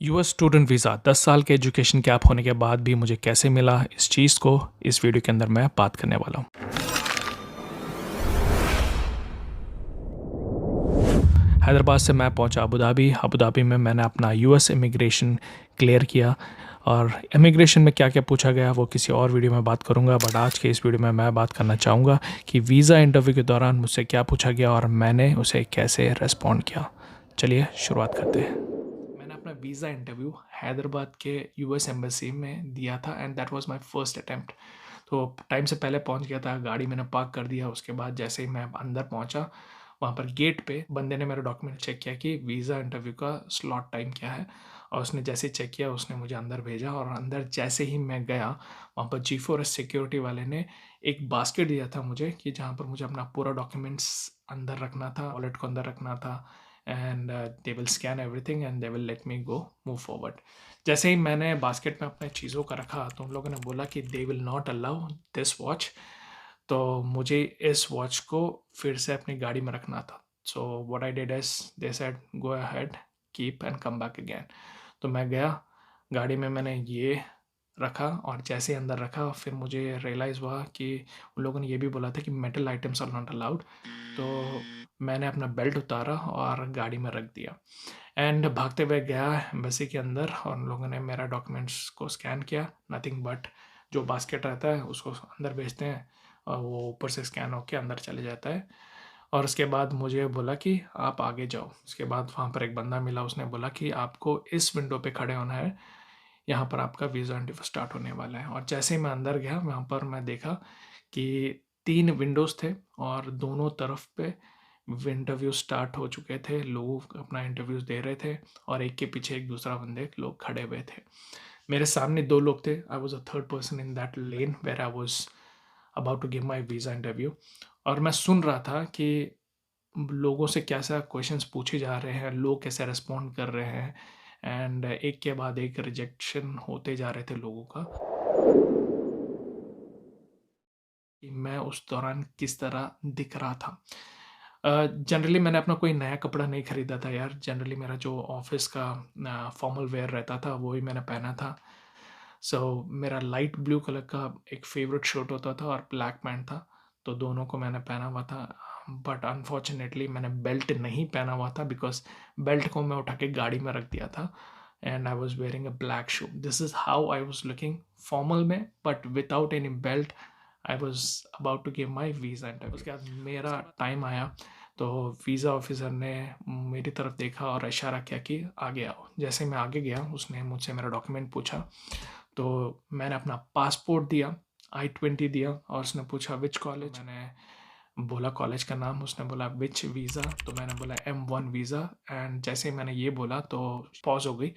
US student visa 10 साल के education gap होने के बाद भी मुझे कैसे मिला, इस चीज़ को इस वीडियो के अंदर मैं बात करने वाला हूँ। हैदराबाद से मैं पहुंचा अबू धाबी में मैंने अपना यूएस इमिग्रेशन क्लियर किया। और इमिग्रेशन में क्या क्या पूछा गया वो किसी और वीडियो में बात करूंगा, बट आज के इस वीडियो में मैं बात करना चाहूँगा कि वीज़ा इंटरव्यू के दौरान मुझसे क्या पूछा गया और मैंने उसे कैसे रेस्पॉन्ड किया। चलिए शुरुआत करते हैं। मैंने अपना वीज़ा इंटरव्यू हैदराबाद के यूएस एम्बेसी में दिया था and that was my first attempt. तो टाइम से पहले पहुंच गया था, गाड़ी मैंने पार्क कर दिया। उसके बाद जैसे ही मैं अंदर पहुंचा, वहाँ पर गेट पे बंदे ने मेरा डॉक्यूमेंट चेक किया कि वीज़ा इंटरव्यू का स्लॉट टाइम क्या है, और उसने जैसे ही चेक किया उसने मुझे अंदर भेजा। और अंदर जैसे ही मैं गया, वहाँ पर G4S सिक्योरिटी वाले ने एक बास्केट दिया था मुझे कि जहाँ पर मुझे अपना पूरा डॉक्यूमेंट्स अंदर रखना था, वॉलेट को अंदर रखना था, and they will scan everything and they will let me go move forward. जैसे ही मैंने बास्केट में अपने चीज़ों का रखा तो उन लोगों ने बोला कि they will not allow this watch. तो मुझे इस वॉच को फिर से अपनी गाड़ी में रखना था। So what I did is they said go ahead, keep and come back again. तो मैं गया, गाड़ी में मैंने ये रखा, और जैसे ही अंदर रखा फिर मुझे रियलाइज़ हुआ कि उन लोगों ने ये भी बोला था कि metal items are not allowed. तो मैंने अपना बेल्ट उतारा और गाड़ी में रख दिया एंड भागते हुए गया एम्बेसी के अंदर, और उन लोगों ने मेरा डॉक्यूमेंट्स को स्कैन किया। नथिंग बट जो बास्केट रहता है उसको अंदर भेजते हैं और वो ऊपर से स्कैन होकर अंदर चले जाता है। और उसके बाद मुझे बोला कि आप आगे जाओ। उसके बाद वहाँ पर एक बंदा मिला, उसने बोला कि आपको इस विंडो पे खड़े होना है, यहाँ पर आपका वीज़ा इंटरव्यू स्टार्ट होने वाला है। और जैसे ही मैं अंदर गया वहाँ पर मैं देखा कि 3 विंडोज़ थे और दोनों तरफ पे इंटरव्यू स्टार्ट हो चुके थे, लोग अपना इंटरव्यूज़ दे रहे थे और एक के पीछे एक दूसरा बंदे लोग खड़े हुए थे। मेरे सामने 2 लोग थे। I was a third person in that lane where I was about to give my visa interview. और मैं सुन रहा था कि लोगों से कैसा क्वेश्चंस पूछे जा रहे हैं, लोग कैसे रिस्पॉन्ड कर रहे हैं, एंड एक के बाद एक रिजेक्शन होते जा रहे थे लोगों का। कि मैं उस दौरान किस तरह दिख रहा था। जनरली मैंने अपना कोई नया कपड़ा नहीं खरीदा था यार। जनरली मेरा जो ऑफिस का फॉर्मल वेयर रहता था वो ही मैंने पहना था। सो मेरा लाइट ब्लू कलर का एक फेवरेट शर्ट होता था और ब्लैक पैंट था, तो दोनों को मैंने पहना हुआ था। बट अनफॉर्चुनेटली मैंने बेल्ट नहीं पहना हुआ था, बिकॉज बेल्ट को मैं उठा के गाड़ी में रख दिया था and I was wearing a black shoe. This is how I was looking formal में, but without any belt. I was about to give my visa interview. उसके बाद मेरा टाइम आया, तो वीज़ा ऑफिसर ने मेरी तरफ देखा और इशारा किया कि आगे आओ। जैसे मैं आगे गया उसने मुझसे मेरा डॉक्यूमेंट पूछा, तो मैंने अपना पासपोर्ट दिया, I-20 दिया, और उसने पूछा विच कॉलेज। मैंने बोला कॉलेज का नाम। उसने बोला विच वीज़ा, तो मैंने बोला M1 वीज़ा। एंड जैसे ही मैंने ये बोला तो पॉज हो गई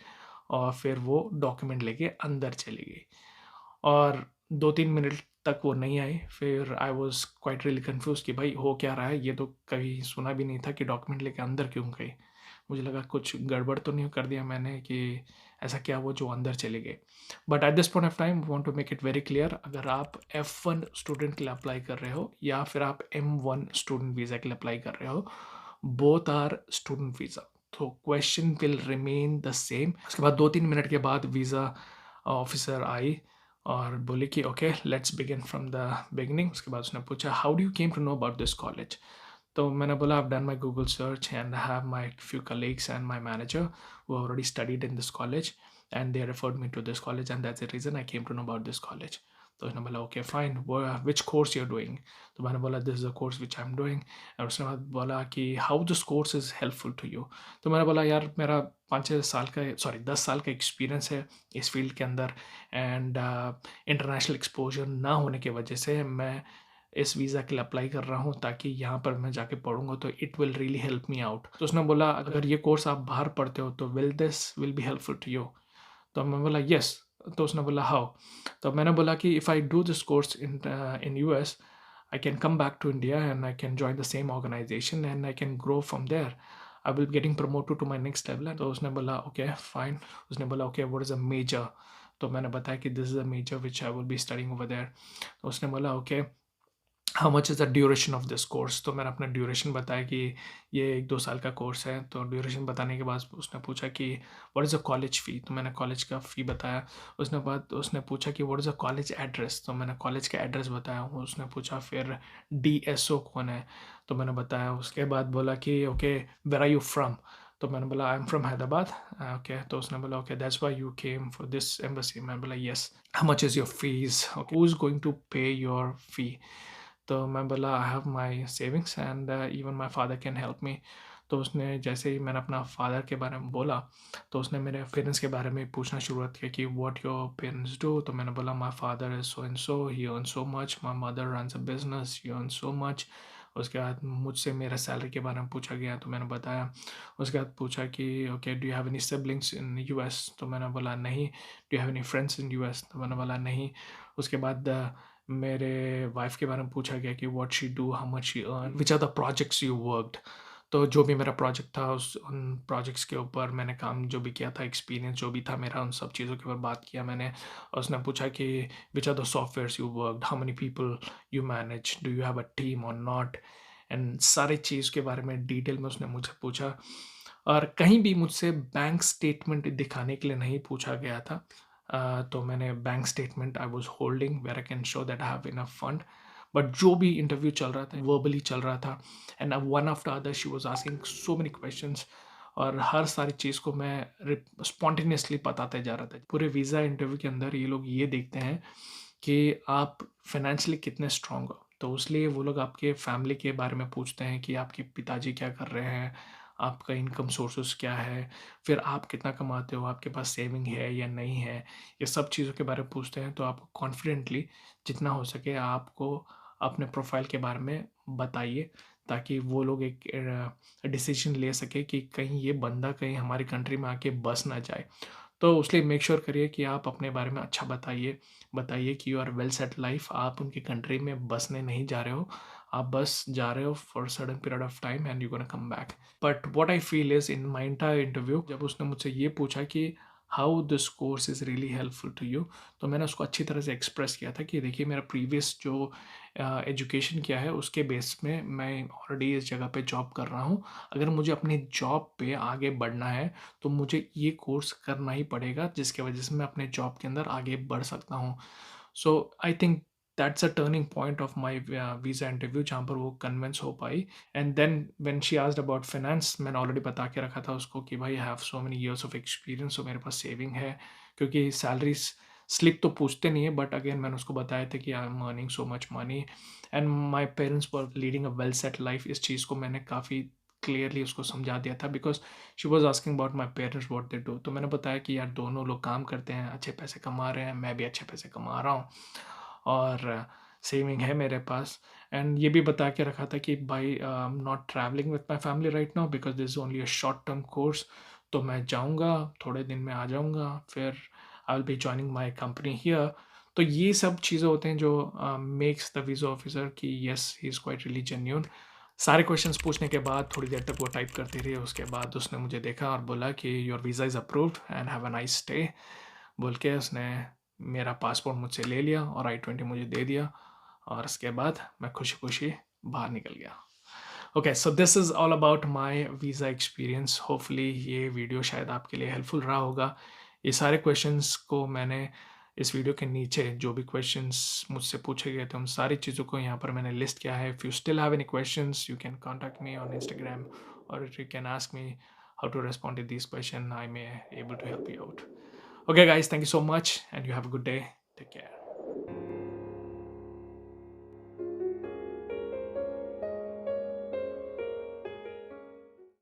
और फिर वो डॉक्यूमेंट लेके अंदर चली गई। और 2-3 मिनट तक वो नहीं आई। फिर I was quite really confuse कि भाई हो क्या रहा है, ये तो कभी सुना भी नहीं था कि डॉक्यूमेंट लेके अंदर क्यों गई। मुझे लगा कुछ गड़बड़ तो नहीं कर दिया मैंने कि ऐसा क्या वो जो अंदर चले गए। But at this point of time want to make it very clear, अगर आप F1 स्टूडेंट के लिए अप्लाई कर रहे हो या फिर आप M1 स्टूडेंट वीज़ा के लिए अप्लाई कर रहे हो, बोथ आर स्टूडेंट वीज़ा, तो question will remain the same. उसके बाद 2-3 मिनट के बाद वीज़ा ऑफिसर आई और बोले कि okay let's begin from the beginning. उसके बाद उसने पूछा how do you came to know about this college. तो मैंने बोला I've done my Google search and I have my few colleagues and my manager who already studied in this college and they referred me to this college and that's the reason I came to know about this college. तो उसने बोला okay fine, which course you are doing. तो मैंने बोला this is the course which I am doing. और उसने बाद बोला कि how this course is helpful to you. तो मैंने बोला यार मेरा 5-6 साल का, सॉरी 10 साल का एक्सपीरियंस है इस फील्ड के अंदर, एंड इंटरनेशनल एक्सपोजर ना होने की वजह से मैं इस वीज़ा के लिए अप्लाई कर रहा हूँ ताकि यहाँ पर मैं जाके पढ़ूंगा तो it will really help me out. तो उसने बोला अगर ये कोर्स आप बाहर पढ़ते हो तो will this will be helpful to you. तो मैं बोला यस। तो उसने बोला हाउ। तो मैंने बोला कि if I do this course in US, I can come back to India and I can join the same organisation and I can grow from there. I will getting promoted to my next level. तो उसने बोला okay fine. उसने बोला okay what is a major. तो मैंने बताया कि this is a major which I will be studying over there. तो उसने बोला okay how much is the duration of this course, तो मैंने अपना ड्यूरेशन बताया कि ये 1-2 साल का कोर्स है। तो ड्यूरेशन बताने के बाद उसने पूछा कि व्हाट इज़ द कॉलेज फ़ी? तो मैंने कॉलेज का फ़ी बताया। उसने पूछा कि what is the college address? तो मैंने कॉलेज का एड्रेस बताया। उसने पूछा फिर डीएसओ कौन है? तो मैंने बताया। उसके बाद बोला कि okay, where are you from? तो मैंने बोला I am from Hyderabad. Okay, तो उसने बोला okay, that's why you came for this embassy? मैंने बोला yes. How much is your fees? Okay, who is going to pay your fee? तो मैं बोला I have my savings and even my father can help me. तो उसने जैसे ही मैंने अपना फादर के बारे में बोला, तो उसने मेरे पेरेंट्स के बारे में पूछना शुरुआत किया कि व्हाट योर पेरेंट्स डू? तो मैंने बोला my father is so and so, he earn so much, my mother runs a business, he earn so much. उसके बाद मुझसे मेरा सैलरी के बारे में पूछा गया, तो मैंने बताया। उसके बाद पूछा कि okay, do you have any siblings in US? तो मैंने बोला नहीं। Do you have any friends in US? तो मैंने बोला नहीं। उसके बाद मेरे वाइफ़ के बारे में पूछा गया कि what she do, how much she earn, which are the projects you worked? तो जो भी मेरा प्रोजेक्ट था, उस उन प्रोजेक्ट्स के ऊपर मैंने काम जो भी किया था, एक्सपीरियंस जो भी था मेरा, उन सब चीज़ों के ऊपर बात किया मैंने। और उसने पूछा कि which are the softwares you worked, how many people you manage, do you have a team और नॉट? एंड सारे चीज़ के बारे में डिटेल में उसने मुझसे पूछा। और कहीं भी मुझसे बैंक स्टेटमेंट दिखाने के लिए नहीं पूछा गया था। तो मैंने bank statement I was holding where I can show that I have enough fund. But जो भी इंटरव्यू चल रहा था, वर्बली चल रहा था, and one after other she was asking so many questions, और हर सारी चीज़ को मैं स्पॉन्टेनियसली बताते जा रहा था। पूरे वीज़ा इंटरव्यू के अंदर ये लोग ये देखते हैं कि आप फाइनेंशियली कितने स्ट्रांग हो। तो इसलिए वो लोग आपके फैमिली के बारे में पूछते हैं कि आपके पिताजी क्या कर रहे हैं, आपका इनकम सोर्सेस क्या है, फिर आप कितना कमाते हो, आपके पास सेविंग है या नहीं है। ये सब चीज़ों के बारे में पूछते हैं, तो आप कॉन्फिडेंटली जितना हो सके आपको अपने प्रोफाइल के बारे में बताइए, ताकि वो लोग एक डिसीजन ले सके कि कहीं ये बंदा कहीं हमारी कंट्री में आके बस ना जाए। तो उसलिए मेक श्योर करिए कि आप अपने बारे में अच्छा बताइए। बताइए कि you are well set life, आप उनकी कंट्री में बसने नहीं जा रहे हो, आप बस जा रहे हो for sudden period of time and you gonna come back. But what I feel is in my entire interview, जब उसने मुझसे ये पूछा कि how this course is really helpful to you, तो मैंने उसको अच्छी तरह से एक्सप्रेस किया था कि देखिए मेरा प्रीवियस जो एजुकेशन किया है उसके बेस में मैं ऑलरेडी इस जगह पे जॉब कर रहा हूँ। अगर मुझे अपनी जॉब पे आगे बढ़ना है तो मुझे ये कोर्स करना ही पड़ेगा, जिसकी वजह से मैं अपने जॉब के अंदर आगे बढ़ सकता हूँ। So I think that's a turning point of my visa interview, जहाँ पर वो कन्विंस हो पाई। And then when she asked about finance, मैंने ऑलरेडी बता के रखा था उसको कि भाई I have so many years of experience, so मेरे पास सेविंग है। क्योंकि सैलरी स्लिप तो पूछते नहीं है, बट अगेन मैंने उसको बताया था कि I am earning so much money and my parents were leading a well set life. इस चीज़ को मैंने काफ़ी क्लियरली उसको समझा दिया था, because she was asking about my parents what they do. तो मैंने बताया कि यार दोनों लोग काम करते हैं, अच्छे पैसे कमा रहे हैं, मैं भी अच्छे पैसे कमा रहा हूँ और सेविंग है मेरे पास। एंड ये भी बता के रखा था कि भाई I am not travelling with my family right now because this is only a short term course. तो मैं जाऊँगा, थोड़े दिन में आ जाऊँगा, फिर आई will B joining my company here. तो ये सब चीज़ें होते हैं जो मेक्स द वीज़ा ऑफिसर कि yes he is quite really genuine. सारे क्वेश्चंस पूछने के बाद थोड़ी देर तक वो टाइप करती रही। उसके बाद उसने मुझे देखा और बोला कि your visa is approved and have a nice stay. बोल के उसने मेरा पासपोर्ट मुझसे ले लिया और I-20 मुझे दे दिया, और उसके बाद मैं खुशी-खुशी बाहर निकल गया। Okay, so this is all about my visa experience. Hopefully ये वीडियो शायद आपके लिए हेल्पफुल रहा होगा। ये सारे क्वेश्चंस को मैंने इस वीडियो के नीचे जो भी क्वेश्चंस मुझसे पूछे गए थे, उन सारी चीज़ों को यहाँ पर मैंने लिस्ट किया है। If you still have any questions, you can contact me on Instagram और you can ask me how to respond to these questions. I may able to help you out. Okay, guys, thank you so much, and you have a good day. Take care.